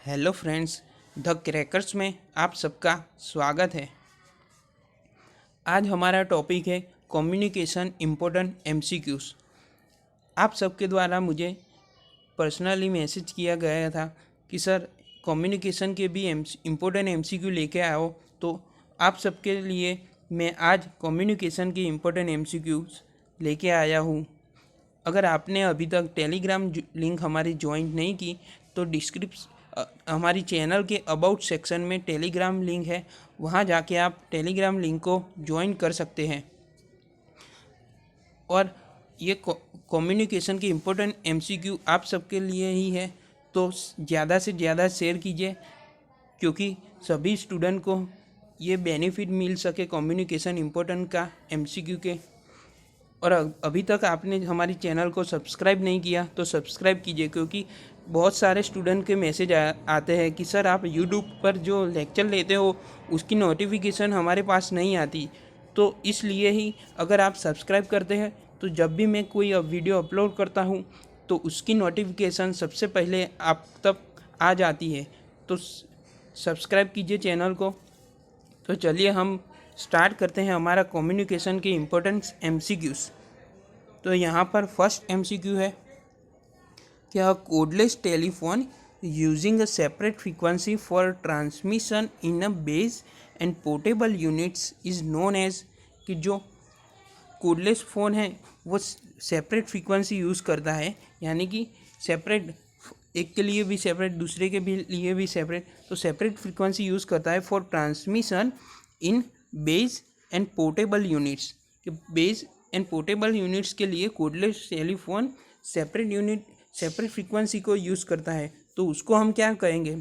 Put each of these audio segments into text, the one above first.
Hello friends, the crackers में आप सबका स्वागत है। आज हमारा टॉपिक है कम्युनिकेशन इम्पोर्टेंट एमसीक्यूज़। आप सबके द्वारा मुझे पर्सनली मैसेज किया गया था कि सर कम्युनिकेशन के भी इम्पोर्टेंट एमसीक्यू लेके आओ, तो आप सबके लिए मैं आज कम्युनिकेशन के इम्पोर्टेंट एमसीक्यूज़ लेके आया हूँ। अगर आपने अभी तक टेलीग्राम लिंक हमारी ज्वाइन नहीं की तो हमारी चैनल के अबाउट सेक्शन में टेलीग्राम लिंक है, वहाँ जाके आप टेलीग्राम लिंक को ज्वाइन कर सकते हैं। और ये कम्युनिकेशन के इम्पोर्टेंट एमसीक्यू आप सबके लिए ही है, तो ज़्यादा से ज़्यादा शेयर कीजिए क्योंकि सभी स्टूडेंट को ये बेनिफिट मिल सके कम्युनिकेशन इम्पोर्टेंट का एमसीक्यू के। और अभी तक आपने हमारी चैनल को सब्सक्राइब नहीं किया तो सब्सक्राइब कीजिए, क्योंकि बहुत सारे स्टूडेंट के मैसेज आते हैं कि सर आप यूट्यूब पर जो लेक्चर लेते हो उसकी नोटिफिकेशन हमारे पास नहीं आती। तो इसलिए ही अगर आप सब्सक्राइब करते हैं तो जब भी मैं कोई वीडियो अपलोड करता हूँ तो उसकी नोटिफिकेशन सबसे पहले आप तक आ जाती है। तो सब्सक्राइब कीजिए चैनल को। तो चलिए हम स्टार्ट करते हैं हमारा कम्युनिकेशन के इम्पोर्टेंट एमसीक्यूज़। तो यहाँ पर फर्स्ट एमसीक्यू है कि a cordless telephone using a separate frequency for transmission in a base and portable units is known as, कि जो कोडलेस फ़ोन है वो सेपरेट फ्रीक्वेंसी यूज़ करता है, यानी कि सेपरेट, एक के लिए भी सेपरेट दूसरे के भी लिए भी सेपरेट, तो सेपरेट फ्रीक्वेंसी यूज़ करता है for transmission in base and portable units. कि बेस एंड पोर्टेबल यूनिट्स के लिए कोडलेस टेलीफोन सेपरेट फ्रीक्वेंसी को यूज़ करता है। तो उसको हम क्या कहेंगे,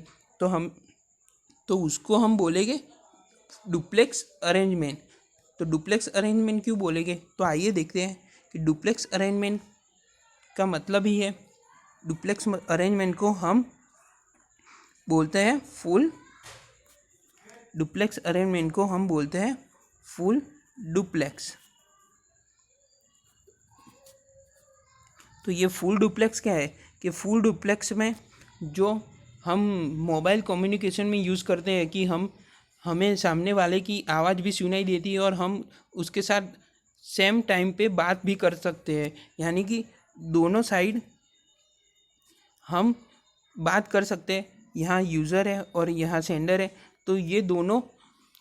तो उसको हम बोलेंगे डुप्लेक्स अरेंजमेंट। तो डुप्लेक्स अरेंजमेंट क्यों बोलेंगे, तो आइए देखते हैं कि डुप्लेक्स अरेंजमेंट का मतलब ही है, डुप्लेक्स अरेंजमेंट को हम बोलते हैं फुल डुप्लेक्स। तो ये फुल डुप्लेक्स क्या है कि फुल डुप्लेक्स में जो हम मोबाइल कम्युनिकेशन में यूज़ करते हैं कि हमें सामने वाले की आवाज़ भी सुनाई देती है और हम उसके साथ सेम टाइम पे बात भी कर सकते हैं, यानी कि दोनों साइड हम बात कर सकते हैं। यहाँ यूज़र है और यहाँ सेंडर है, तो ये दोनों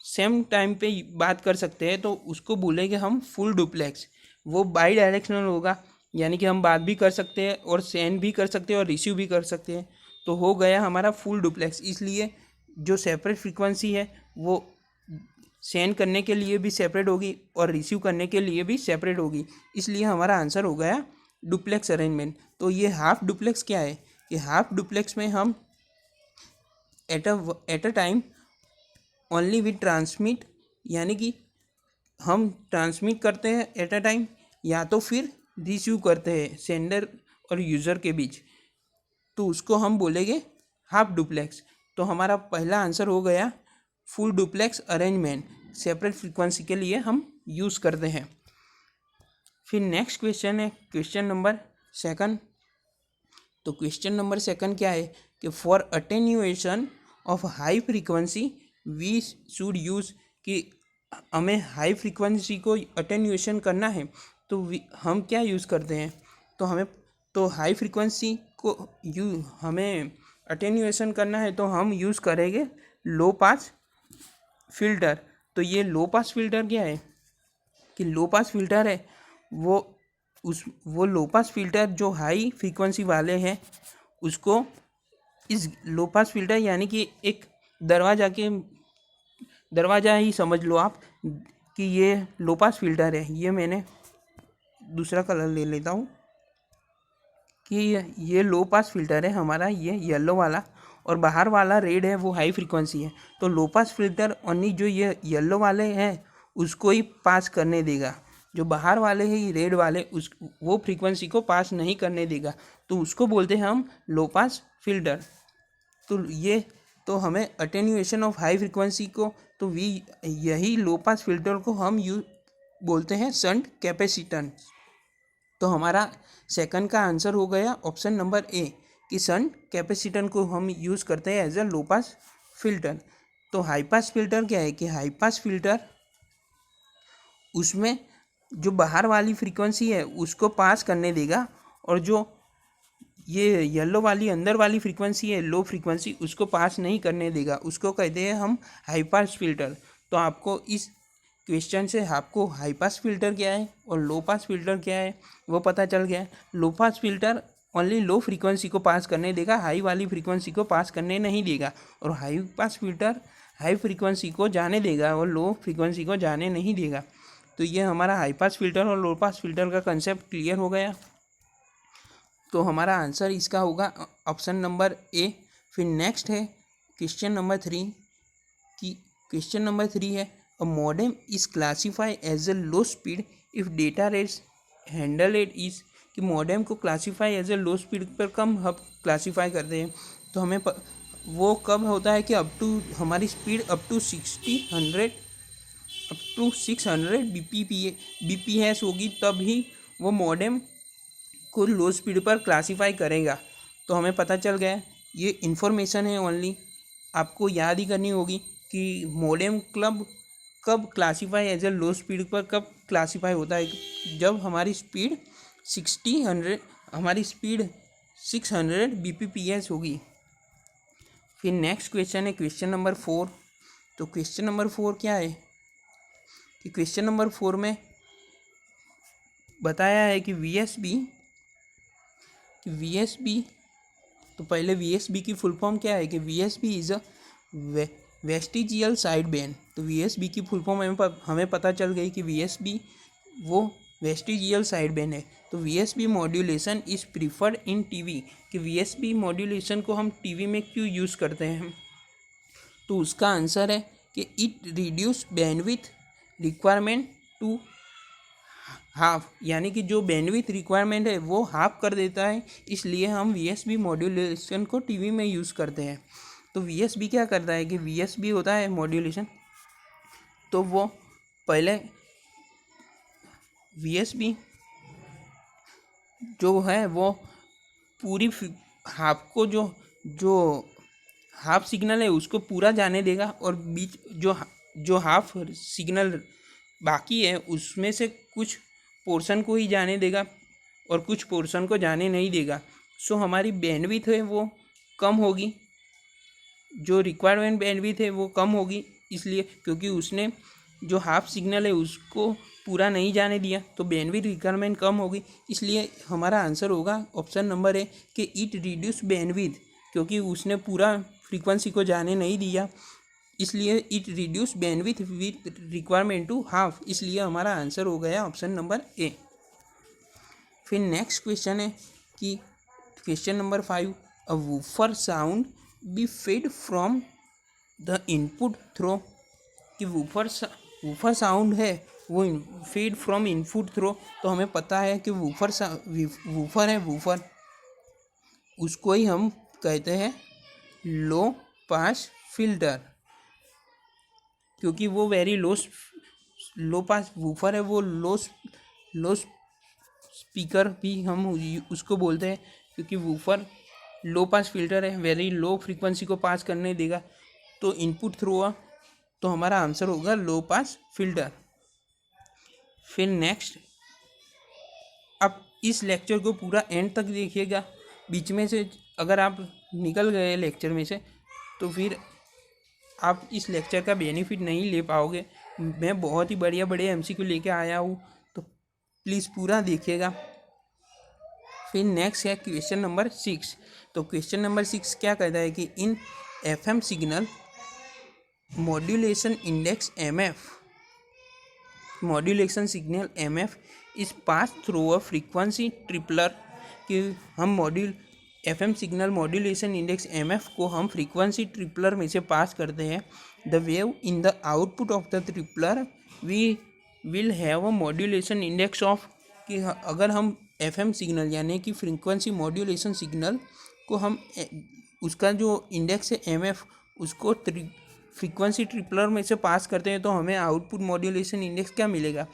सेम टाइम पे बात कर सकते हैं, तो उसको बोलेंगे हम फुल डुप्लेक्स। वो बाई डायरेक्शनल होगा, यानी कि हम बात भी कर सकते हैं और सेंड भी कर सकते हैं और रिसीव भी कर सकते हैं। तो हो गया हमारा फुल डुप्लेक्स। इसलिए जो सेपरेट फ्रीक्वेंसी है वो सेंड करने के लिए भी सेपरेट होगी और रिसीव करने के लिए भी सेपरेट होगी, इसलिए हमारा आंसर हो गया डुप्लेक्स अरेंजमेंट। तो ये हाफ डुप्लेक्स क्या है कि हाफ डुप्लेक्स में हम at a time only we transmit, यानी कि हम ट्रांसमिट करते हैं एट अ टाइम या तो फिर रिसीव करते हैं सेंडर और यूज़र के बीच, तो उसको हम बोलेंगे हाफ डुप्लेक्स। तो हमारा पहला आंसर हो गया full duplex arrangement, separate frequency के लिए हम यूज़ करते हैं। फिर नेक्स्ट क्वेश्चन है क्वेश्चन नंबर 2। तो क्वेश्चन नंबर 2 क्या है कि for attenuation of high frequency we should use, कि हमें हाई फ्रीक्वेंसी को अटेन्यूएशन करना है तो हम क्या यूज़ करते हैं, तो हाई फ्रीक्वेंसी को हमें अटेन्यूएशन करना है तो हम यूज़ करेंगे लो पास फिल्टर। तो ये लो पास फिल्टर क्या है कि लो पास फिल्टर है वो लो पास फिल्टर जो हाई फ्रीक्वेंसी वाले हैं उसको, इस लो पास फिल्टर यानी कि एक दरवाज़ा ही समझ लो आप कि ये लो पास फिल्टर है। ये मैंने दूसरा कलर ले लेता हूँ कि ये लो पास फिल्टर है हमारा, ये येलो वाला, और बाहर वाला रेड है वो हाई फ्रीक्वेंसी है। तो लो पास फिल्टर ओनली जो ये येलो वाले हैं उसको ही पास करने देगा, जो बाहर वाले हैं ये रेड वाले वो फ्रीक्वेंसी को पास नहीं करने देगा, तो उसको बोलते हैं हम लो पास फिल्टर। तो हमें अटेन्यूएशन ऑफ हाई फ्रीक्वेंसी को, तो यही लो पास फिल्टर को हम बोलते हैं शंट कैपेसिटेंस। तो हमारा सेकंड का आंसर हो गया ऑप्शन नंबर ए कि शंट कैपेसिटर को हम यूज़ करते हैं as a low pass filter. तो हाई पास फिल्टर क्या है कि हाई पास फिल्टर उसमें जो बाहर वाली फ्रीक्वेंसी है उसको पास करने देगा, और जो ये येलो वाली अंदर वाली फ्रीक्वेंसी है लो फ्रीक्वेंसी उसको पास नहीं करने देगा, उसको कहते हैं हम हाई पास फिल्टर। तो आपको इस क्वेश्चन से आपको हाई पास फिल्टर क्या है और लो पास फिल्टर क्या है वो पता चल गया है। Low pass filter only low frequency को पास करने देगा, हाई वाली फ्रीक्वेंसी को पास करने नहीं देगा, और high pass filter high frequency को जाने देगा और लो फ्रीक्वेंसी को जाने नहीं देगा। तो ये हमारा हाई पास फिल्टर और लो पास फिल्टर का कंसेप्ट क्लियर हो गया। तो हमारा आंसर इसका होगा ऑप्शन नंबर ए। फिर नेक्स्ट है क्वेश्चन नंबर 3 कि क्वेश्चन नंबर 3 है a modem is classify as a low speed if data rates handle it is, कि मॉडेम को classify as a low speed पर कम हम क्लासीफाई करते हैं। तो हमें वो कब होता है कि अप टू हमारी स्पीड अप टू 600 BPS होगी, तब ही वो मॉडेम को लो स्पीड पर क्लासीफाई करेगा। तो हमें पता चल गया ये इन्फॉर्मेशन है ओनली, आपको याद ही करनी होगी कि मॉडेम कब classify as a low speed पर कब क्लासीफाई होता है, जब हमारी स्पीड 600 BPS होगी। फिर नेक्स्ट क्वेश्चन है क्वेश्चन नंबर 4। तो क्वेश्चन नंबर 4 क्या है कि क्वेश्चन नंबर 4 में बताया है कि VSB, तो पहले VSB की फुल फॉर्म क्या है कि VSB is a vestigial side band. तो VSB की फुल फॉर्म हमें पता चल गई कि VSB वो वेस्टिजियल साइड बैंड है। तो VSB modulation is preferred in TV, कि VSB मॉड्यूलेशन को हम टीवी में क्यों यूज़ करते हैं। तो उसका आंसर है कि it reduce bandwidth requirement to half, यानी कि जो बैंडविथ रिक्वायरमेंट है वो हाफ कर देता है, इसलिए हम VSB मॉड्यूलेशन को टीवी में यूज़ करते हैं। तो VSB क्या करता है कि VSB होता है मॉड्यूलेशन, तो वो पहले VSB जो है वो पूरी हाफ को जो हाफ सिग्नल है उसको पूरा जाने देगा, और बीच जो हाफ सिग्नल बाकी है उसमें से कुछ पोर्शन को ही जाने देगा और कुछ पोर्शन को जाने नहीं देगा। सो हमारी बैंडविड्थ है वो कम होगी, जो रिक्वायरमेंट बैंडविड्थ है वो कम होगी, इसलिए क्योंकि उसने जो हाफ सिग्नल है उसको पूरा नहीं जाने दिया, तो बैंडविड्थ रिक्वायरमेंट कम होगी। इसलिए हमारा आंसर होगा ऑप्शन नंबर है कि इट रिड्यूस बैंडविड्थ, क्योंकि उसने पूरा फ्रीक्वेंसी को जाने नहीं दिया, इसलिए it reduce bandwidth with requirement to half, इसलिए हमारा आंसर हो गया ऑप्शन नंबर ए। फिर नेक्स्ट क्वेश्चन है कि question number 5 a woofer sound be fed from the input through, कि वूफर साउंड है वो फेड फ्रॉम इनपुट थ्रो। तो हमें पता है कि वूफर है, वूफर उसको ही हम कहते हैं लो पास फिल्टर, क्योंकि वो वेरी लो पास वूफर है, वो लो स्पीकर भी हम उसको बोलते हैं, क्योंकि वूफर लो पास फिल्टर है, वेरी लो फ्रीक्वेंसी को पास करने देगा। तो इनपुट थ्रू हुआ, तो हमारा आंसर होगा लो पास फिल्टर। फिर नेक्स्ट, अब इस लेक्चर को पूरा एंड तक देखिएगा, बीच में से अगर आप निकल गए लेक्चर में से तो फिर आप इस लेक्चर का बेनिफिट नहीं ले पाओगे। मैं बहुत ही बढ़िया MCQ लेके आया हूँ, तो प्लीज़ पूरा देखिएगा। फिर नेक्स्ट है क्वेश्चन नंबर 6। तो क्वेश्चन नंबर 6 क्या कहता है कि इन FM signal modulation index modulation signal MF इस pass through a frequency tripler, कि हम FM signal modulation index MF को हम फ्रीक्वेंसी ट्रिपलर में से पास करते हैं। The wave in the output of the tripler we will have a modulation index of, कि अगर हम FM सिग्नल यानी कि फ्रीक्वेंसी मॉड्यूलेशन सिग्नल को हम उसका जो इंडेक्स है MF उसको फ्रीक्वेंसी ट्रिपलर में से पास करते हैं, तो हमें आउटपुट मॉड्यूलेशन इंडेक्स क्या मिलेगा।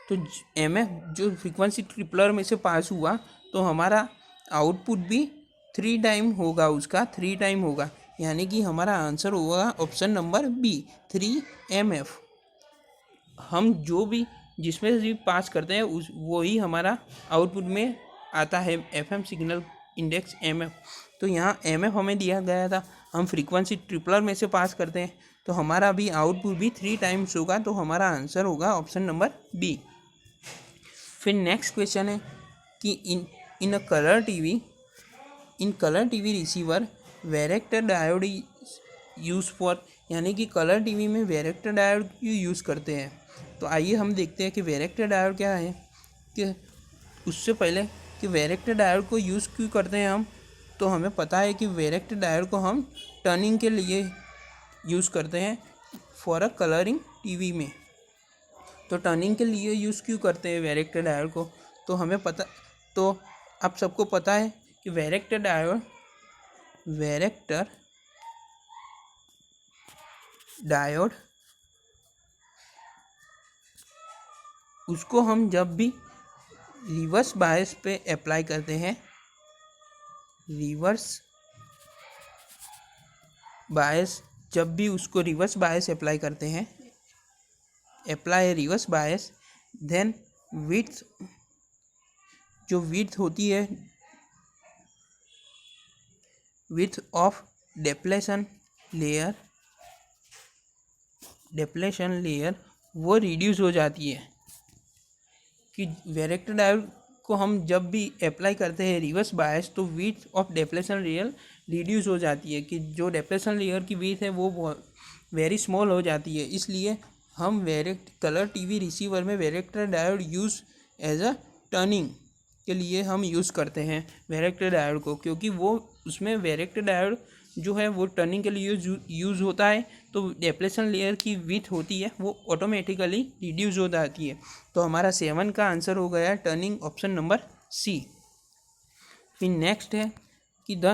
तो MF जो फ्रीक्वेंसी ट्रिपलर में से पास हुआ तो हमारा आउटपुट भी 3 टाइम होगा, उसका 3 टाइम होगा, यानी कि हमारा आंसर होगा ऑप्शन नंबर बी 3 mf। हम जो भी जिसमें से भी पास करते हैं उस वो ही हमारा आउटपुट में आता है, एफएम सिग्नल इंडेक्स एमएफ। तो यहाँ एमएफ हमें दिया गया था, हम फ्रीक्वेंसी ट्रिपलर में से पास करते हैं तो हमारा भी आउटपुट भी 3 टाइम्स होगा, तो हमारा आंसर होगा ऑप्शन नंबर बी। फिर नेक्स्ट क्वेश्चन है कि in colour TV receiver varactor diode use for, यानी कि कलर टीवी में वैरेक्टर डायोड क्यों यूज़ करते हैं। तो आइए हम देखते हैं कि वैरेक्टर डायोड क्या है। कि उससे पहले कि वैरेक्टर डायोड को यूज़ क्यों करते हैं हम, तो हमें पता है कि वैरेक्टर डायोड को हम टर्निंग के लिए यूज़ करते हैं फॉर अ कलरिंग टीवी में। तो टर्निंग के लिए यूज़ क्यों करते हैं वैरेक्टर डायोड को, तो हमें पता, तो आप सबको पता है कि वैरेक्टर डायोड उसको हम जब भी रिवर्स बायस पे अप्लाई करते हैं, जब भी उसको रिवर्स बायस अप्लाई करते हैं, apply reverse bias, then width, जो विड्थ होती है, विड्थ ऑफ डेप्लेशन लेयर वो रिड्यूस हो जाती है। कि वैरेक्टर डायोड को हम जब भी अप्लाई करते हैं रिवर्स बायस तो width of depletion layer reduce हो जाती है, कि जो डेप्लेशन लेयर की विड्थ है वो वेरी स्मॉल हो जाती है। इसलिए हम कलर टीवी रिसीवर में varactor diode use as a turning के लिए हम यूज़ करते हैं वैरेक्टर डायोड को, क्योंकि वो उसमें वैरेक्टर डायोड जो है वो टर्निंग के लिए यूज़ होता है, तो डेप्लेशन लेयर की विड्थ होती है वो ऑटोमेटिकली रिड्यूस हो जाती है। तो हमारा 7 का आंसर हो गया टर्निंग, ऑप्शन नंबर सी। फिर नेक्स्ट है कि the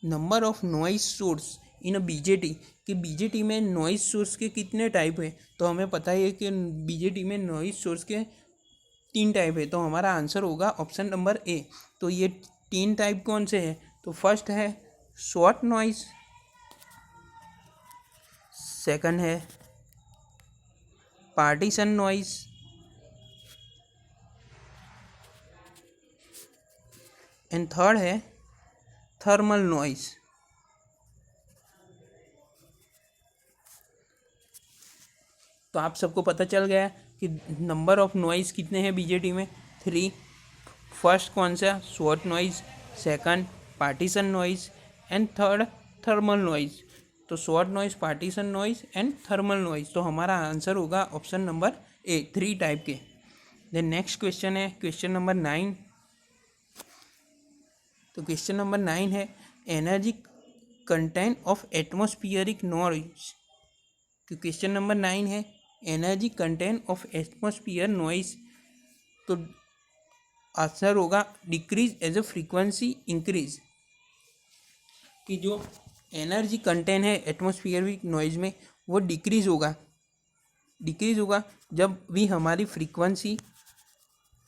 number of noise source in a BJT, कि बीजेटी में नॉइस सोर्स के कितने टाइप है। तो हमें पता है कि बीजेटी में नॉइस सोर्स के 3 टाइप है, तो हमारा आंसर होगा ऑप्शन नंबर ए। तो ये 3 टाइप कौन से हैं, तो फर्स्ट है शॉर्ट नॉइस, सेकंड है पार्टीशन नॉइस, एंड थर्ड है थर्मल नॉइस। तो आप सबको पता चल गया कि नंबर ऑफ नॉइस कितने हैं बीजेटी में, 3। फर्स्ट कौन सा, shot noise, second partition noise, and third thermal noise. तो shot noise, partition noise and thermal noise, तो हमारा आंसर होगा ऑप्शन नंबर ए, 3 टाइप के। देन नेक्स्ट क्वेश्चन है क्वेश्चन नंबर 9। तो क्वेश्चन नंबर 9 है energy content of atmospheric noise. तो question number 9 है energy content of atmosphere noise. तो आंसर होगा decrease as a frequency increase, कि जो एनर्जी कंटेंट है एटमॉस्फियरिक नॉइज में वो डिक्रीज होगा जब भी हमारी फ्रीक्वेंसी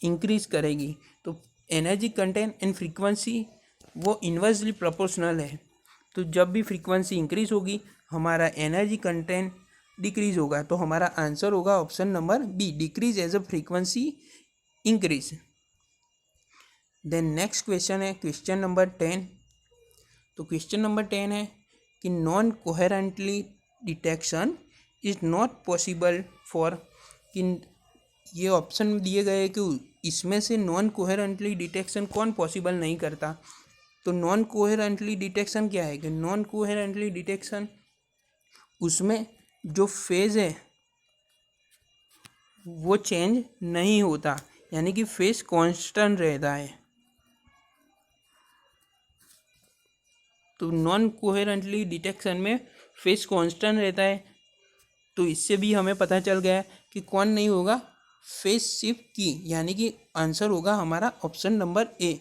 इंक्रीज करेगी। तो एनर्जी कंटेंट एंड फ्रीक्वेंसी वो इन्वर्सली प्रोपोर्शनल है, तो जब भी फ्रीक्वेंसी इंक्रीज होगी हमारा एनर्जी कंटेंट डिक्रीज होगा। तो हमारा आंसर होगा option number B, decrease as a frequency increase. Then next question है क्वेश्चन नंबर 10। तो क्वेश्चन नंबर 10 है कि non coherently detection is not possible for, कि ये ऑप्शन दिए गए कि इसमें से नॉन कोहेरेंटली डिटेक्शन कौन पॉसिबल नहीं करता। तो नॉन कोहेरेंटली डिटेक्शन क्या है, कि नॉन कोहेरेंटली डिटेक्शन उसमें जो फेज है वो चेंज नहीं होता, यानी कि फेज कांस्टेंट रहता है। तो नॉन कोहेरेंटली डिटेक्शन में फेज कांस्टेंट रहता है, तो इससे भी हमें पता चल गया कि कौन नहीं होगा, फेज शिफ्ट की, यानी कि आंसर होगा हमारा ऑप्शन नंबर ए,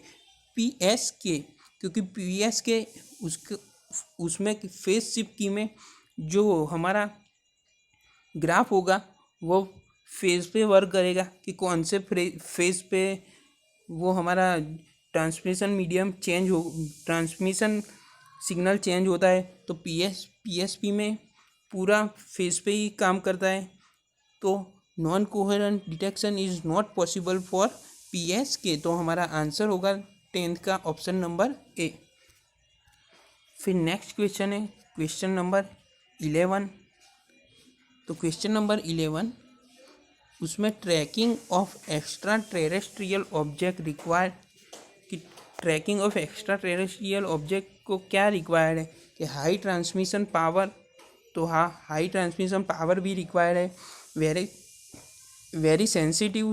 PSK। क्योंकि PSK उसमें फेज शिफ्ट की में जो हमारा ग्राफ होगा वो फेज पे वर्क करेगा, कि कौन से फेज पे वो हमारा ट्रांसमिशन मीडियम चेंज हो, ट्रांसमिशन सिग्नल चेंज होता है, तो पीएसपी में पूरा फेज पे ही काम करता है। तो non coherent detection is not possible for PSK. तो हमारा आंसर होगा 10th का ऑप्शन नंबर ए। फिर नेक्स्ट क्वेश्चन है क्वेश्चन नंबर 11। तो क्वेश्चन नंबर 11 उसमें tracking of extra terrestrial object required, कि tracking of extra terrestrial object को क्या रिक्वायर्ड है कि हाई ट्रांसमिशन पावर। तो हाँ, हाई ट्रांसमिशन पावर भी रिक्वायर्ड है। वेरी सेंसिटिव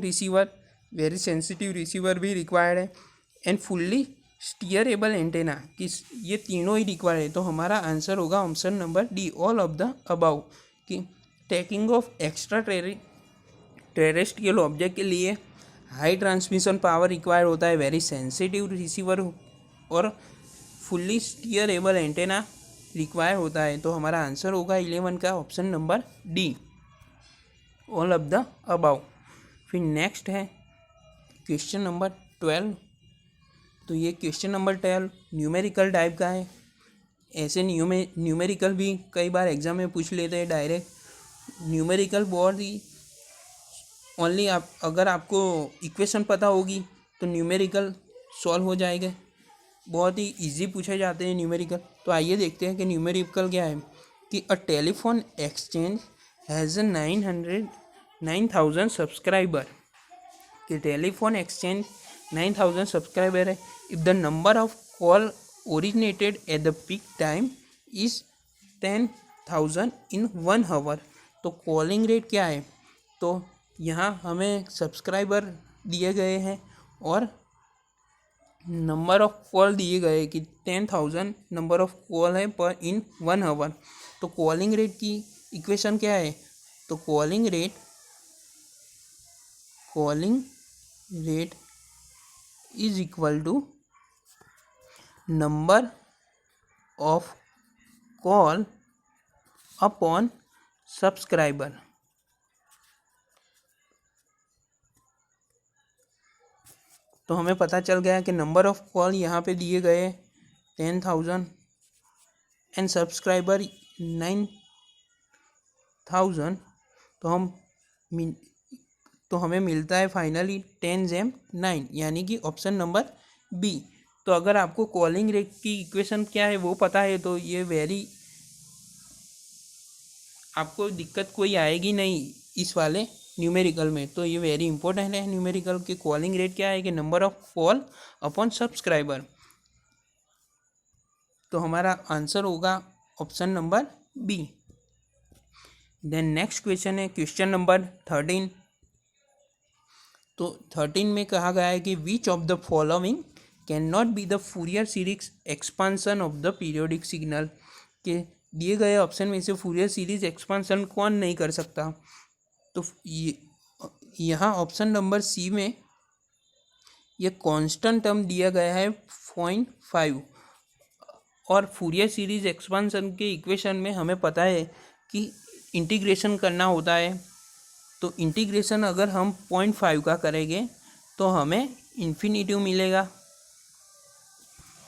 रिसीवर भी रिक्वायर्ड है, एंड फुल्ली स्टीयरेबल एंटेना, कि ये तीनों ही रिक्वायर्ड है। तो हमारा आंसर होगा option number D, all of the above, कि tracking of extra terrestrial object के लिए हाई ट्रांसमिशन पावर रिक्वायर होता है, वेरी सेंसिटिव रिसीवर और फुल्ली स्टीयरेबल एंटेना रिक्वायर होता है। तो हमारा आंसर होगा 11 का option number D, all of the above. फिर नेक्स्ट है क्वेश्चन नंबर 12। तो ये क्वेश्चन नंबर 12 न्यूमेरिकल टाइप का है। ऐसे न्यूमेरिकल भी कई बार एग्जाम में पूछ लेते हैं डायरेक्ट। न्यूमेरिकल बहुत ही ओनली अगर आपको इक्वेशन पता होगी तो न्यूमेरिकल सॉल्व हो जाएगा। बहुत ही इजी पूछे जाते हैं न्यूमेरिकल। तो आइए देखते हैं कि न्यूमेरिकल क्या है। कि a telephone exchange has 9,000 subscriber, कि टेलीफोन एक्सचेंज 9,000 सब्सक्राइबर है। If the number of call originated at the peak time is 10,000 in 1 hour. तो कॉलिंग रेट क्या है, तो यहाँ हमें सब्सक्राइबर दिए गए हैं और नंबर ऑफ कॉल दिए गए कि 10,000 नंबर ऑफ कॉल है पर इन 1 आवर। तो कॉलिंग रेट की इक्वेशन क्या है, तो calling rate is equal to number of call upon subscriber. तो हमें पता चल गया कि नंबर ऑफ कॉल यहाँ पे दिए गए 10,000 एंड सब्सक्राइबर 9,000। तो हमें मिलता है फाइनली 10/9, यानी कि ऑप्शन नंबर बी। तो अगर आपको कॉलिंग रेट की इक्वेशन क्या है वो पता है तो ये आपको दिक्कत कोई आएगी नहीं इस वाले न्यूमेरिकल में। तो ये वेरी इंपॉर्टेंट है न्यूमेरिकल के। कॉलिंग रेट क्या है कि number of call upon subscriber. तो हमारा आंसर होगा option number B. Then next question है क्वेश्चन नंबर 13। तो 13 में कहा गया है कि which of the following can not be the Fourier series expansion of the periodic signal, के दिए गए ऑप्शन में से फूरियर सीरीज एक्सपांसन कौन नहीं कर सकता। तो यहाँ ऑप्शन नंबर सी में ये कांस्टेंट टर्म दिया गया है 0.5, और फूरियर सीरीज एक्सपांसन के इक्वेशन में हमें पता है कि इंटीग्रेशन करना होता है। तो इंटीग्रेशन अगर हम 0.5 का करेंगे तो हमें इन्फिनिटिव मिलेगा।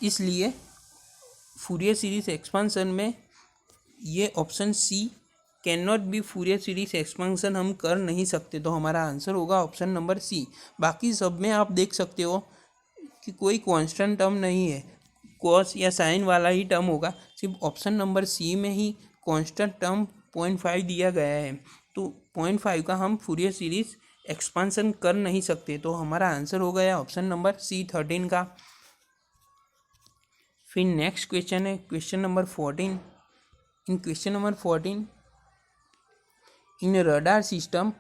इसलिए फूरियर सीरीज एक्सपांसन में ये option C can not be Fourier series expansion हम कर नहीं सकते। तो हमारा आंसर होगा ऑप्शन नंबर सी। बाकी सब में आप देख सकते हो कि कोई कांस्टेंट टर्म नहीं है, कॉस या साइन वाला ही टर्म होगा। सिर्फ ऑप्शन नंबर सी में ही कांस्टेंट टर्म 0.5 दिया गया है। तो 0.5 का हम फूरियर सीरीज एक्सपांसन कर नहीं सकते। तो हमारा आंसर हो गया ऑप्शन नंबर सी 13 का। फिर नेक्स्ट क्वेश्चन है question number 14। In question number 14 in radar system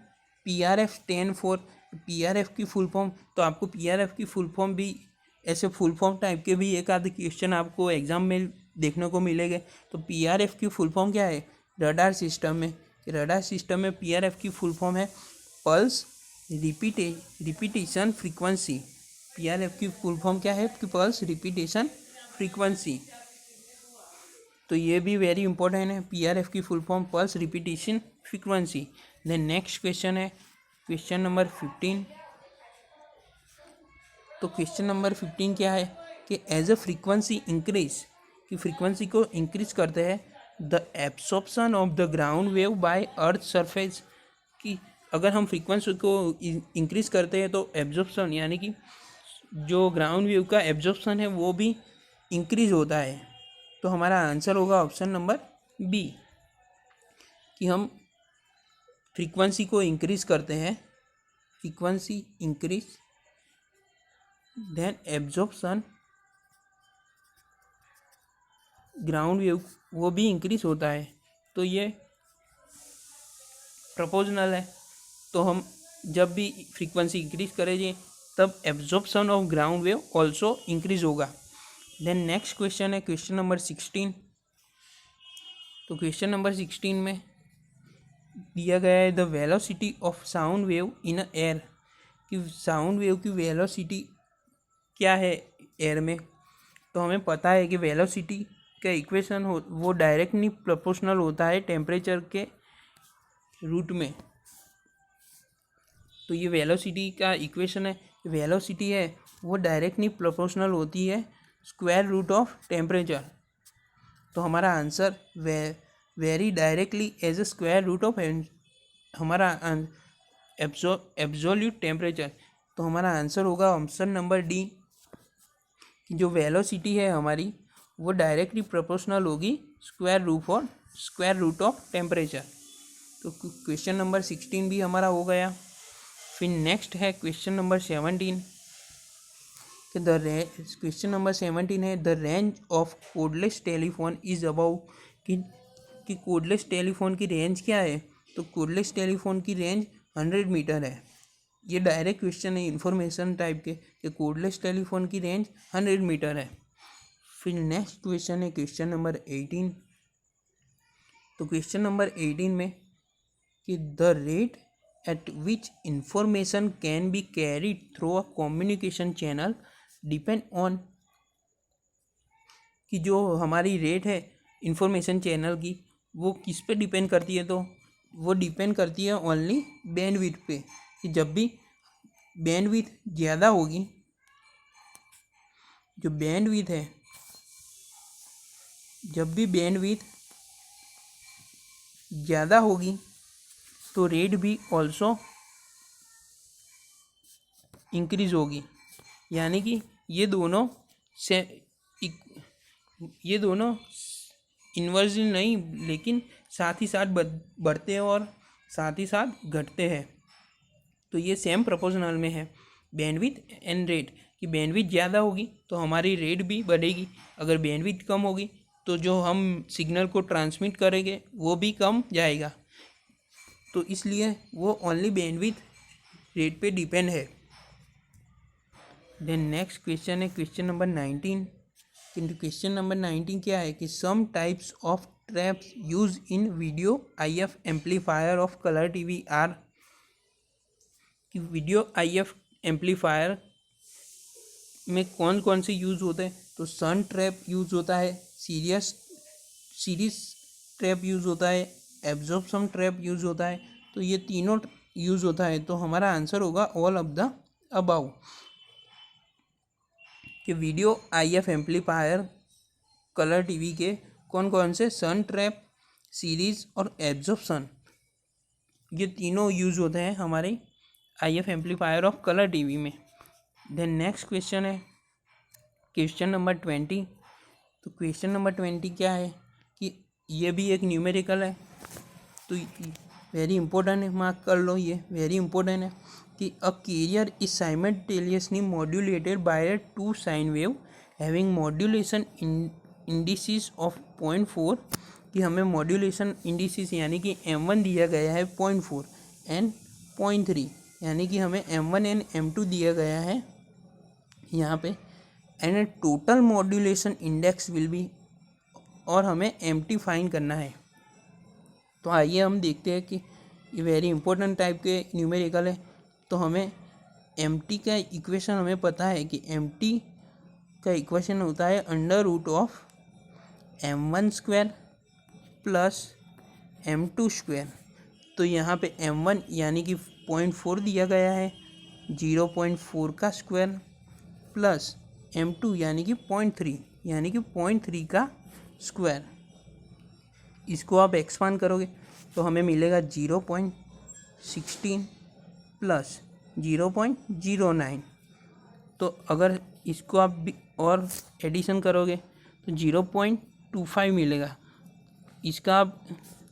PRF stand for, PRF की फुल फॉर्म। तो आपको PRF की फुल फॉर्म भी ऐसे फुल फॉर्म टाइप के भी एक आधे क्वेश्चन आपको एग्जाम में देखने को मिलेंगे। तो PRF की फुल फॉर्म क्या है रडार सिस्टम में, रडार सिस्टम में PRF की फुल फॉर्म है पल्स रिपीटेशन फ्रीक्वेंसी। PRF की फुल फॉर्म क्या है कि पल्स रिपीटेशन फ्रीक्वेंसी। तो ये भी वेरी इंपॉर्टेंट है, PRF की full form pulse repetition frequency. Then next question है क्वेश्चन नंबर 15। तो क्वेश्चन नंबर 15 क्या है कि एज अ फ्रीक्वेंसी इंक्रीज, कि फ्रीक्वेंसी को इंक्रीज करते हैं the absorption of the ground wave bye earth surface, कि अगर हम फ्रीक्वेंसी को इंक्रीज करते हैं तो एब्जॉर्प्शन यानी कि जो ग्राउंड वेव का एब्जॉर्प्शन है वो भी इंक्रीज होता है। तो हमारा आंसर होगा ऑप्शन नंबर बी, कि हम फ्रीक्वेंसी को इंक्रीज करते हैं, frequency increase then absorption ground wave वो भी इंक्रीज होता है। तो ये प्रोपोर्शनल है, तो हम जब भी फ्रीक्वेंसी इंक्रीज करेंगे तब absorption of ground wave also increase होगा। देन नेक्स्ट क्वेश्चन है क्वेश्चन नंबर 16। तो क्वेश्चन नंबर 16 में दिया गया है the velocity of sound wave in a air, कि साउंड वेव की वेलोसिटी क्या है एयर में। तो हमें पता है कि वेलोसिटी का इक्वेशन वो डायरेक्टली प्रोपोर्शनल होता है टेम्परेचर के रूट में। तो ये वेलोसिटी का इक्वेशन है, वेलोसिटी है वो डायरेक्टली प्रोपोर्शनल होती है स्क्वायर रूट ऑफ टेम्परेचर। तो हमारा answer very directly as a square root of हमारा एब्सोल्यूट टेम्परेचर। तो हमारा आंसर होगा ऑप्शन नंबर डी, कि जो वेलोसिटी है हमारी वो डायरेक्टली प्रोपोर्शनल होगी स्क्वायर रूट ऑफ टेम्परेचर। तो क्वेश्चन नंबर 16 भी हमारा हो गया। फिर नेक्स्ट है क्वेश्चन नंबर 17, कि क्वेश्चन नंबर 17 है the range of cordless telephone is about, कि कोडलेस टेलीफोन की रेंज क्या है। तो कोडलेस टेलीफोन की रेंज 100 मीटर है। ये डायरेक्ट क्वेश्चन है इन्फॉर्मेशन टाइप के, कि कोडलेस टेलीफोन की रेंज 100 मीटर है। फिर नेक्स्ट क्वेश्चन है क्वेश्चन नंबर 18। तो क्वेश्चन नंबर 18 में कि the rate at which information can be carried through a communication channel depend on, कि जो हमारी रेट है इंफॉर्मेशन चैनल की वो किस पे डिपेंड करती है। तो वो डिपेंड करती है ओनली बैंडविड्थ पे, कि जब भी बैंडविड्थ ज़्यादा होगी, जो बैंडविड्थ है जब भी बैंडविड्थ ज़्यादा होगी तो रेट भी ऑल्सो इंक्रीज होगी। यानी कि ये दोनों इन्वर्जन नहीं, लेकिन साथ ही साथ बढ़ते हैं और साथ ही साथ घटते हैं। तो ये सेम प्रोपोर्शनल में है बैंडविड्थ एंड रेट, कि बैंडविड्थ ज़्यादा होगी तो हमारी रेट भी बढ़ेगी, अगर बैंडविड्थ कम होगी तो जो हम सिग्नल को ट्रांसमिट करेंगे वो भी कम जाएगा। तो इसलिए वो ओनली बैंडविड्थ रेट पे डिपेंड है। देन नेक्स्ट क्वेश्चन है क्वेश्चन नंबर 19। किंतु क्वेश्चन नंबर 19 क्या है कि some types of traps use in video IF amplifier of colour TV are, कि वीडियो IF एम्पलीफायर में कौन कौन से यूज़ होते हैं। तो सन ट्रैप यूज़ होता है, सीरीज ट्रैप यूज़ होता है, एब्जॉर्प्शन ट्रैप यूज़ होता है। तो ये तीनों यूज़ होता है। तो हमारा आंसर होगा ऑल ऑफ द अबाउ, कि video IF amplifier colour TV के कौन कौन से सन ट्रैप, सीरीज और एब्जॉर्प्शन, ये तीनों यूज़ होते हैं हमारे IF amplifier of colour TV में। देन नेक्स्ट क्वेश्चन है क्वेश्चन नंबर 20। तो क्वेश्चन नंबर 20 क्या है कि ये भी एक न्यूमेरिकल है, तो वेरी इंपॉर्टेंट है, मार्क कर लो, ये वेरी इंपॉर्टेंट है कि a carrier is simultaneously modulated by 2 sine wave having modulation indices of 0.4, कि हमें मॉड्यूलेशन इंडिसेस यानी कि M1 दिया गया है 0.4 एंड 0.3, यानी कि हमें M1 एंड M2 दिया गया है यहाँ पे, and total modulation index will be, और हमें MT फाइंड करना है। तो आइए हम देखते हैं कि ये वेरी इंपॉर्टेंट टाइप के न्यूमेरिकल है। तो हमें MT का इक्वेशन हमें पता है कि MT का इक्वेशन होता है under root of M1 square plus M2 square. तो यहाँ पे M1 यानी कि 0.4 दिया गया है, 0.4 का स्क्वायर प्लस m2 यानी कि 0.3 यानी कि 0.3 का स्क्वायर। इसको आप एक्सपांड करोगे तो हमें मिलेगा 0.16 प्लस 0.09। तो अगर इसको आप भी और एडिशन करोगे तो 0.25 मिलेगा। इसका आप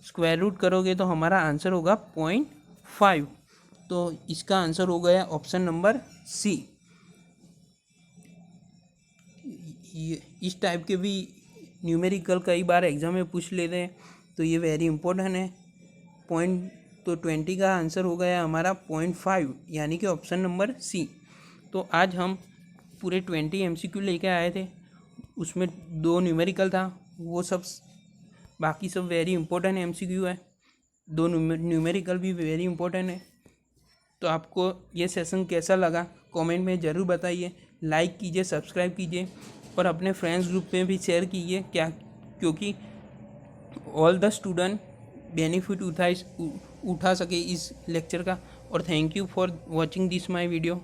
स्क्वायर रूट करोगे तो हमारा आंसर होगा 0.5। तो इसका आंसर हो गया ऑप्शन नंबर सी। इस टाइप के भी न्यूमेरिकल कई बार एग्जाम में पूछ लेते हैं, तो ये वेरी इंपॉर्टेंट है। तो 20 का आंसर हो गया हमारा 0.5 यानी कि ऑप्शन नंबर सी। तो आज हम पूरे 20 MCQ लेके आए थे, उसमें 2 न्यूमेरिकल था, वो सब बाकी सब वेरी इंपॉर्टेंट MCQ है। 2 न्यूमेरिकल भी वेरी इंपॉर्टेंट है। तो आपको ये सेशन कैसा लगा कमेंट में ज़रूर बताइए, लाइक कीजिए, सब्सक्राइब कीजिए और अपने फ्रेंड्स ग्रुप में भी शेयर कीजिए क्योंकि ऑल द स्टूडेंट बेनिफिट उठा सके इस लेक्चर का। और thank you for watching this my video.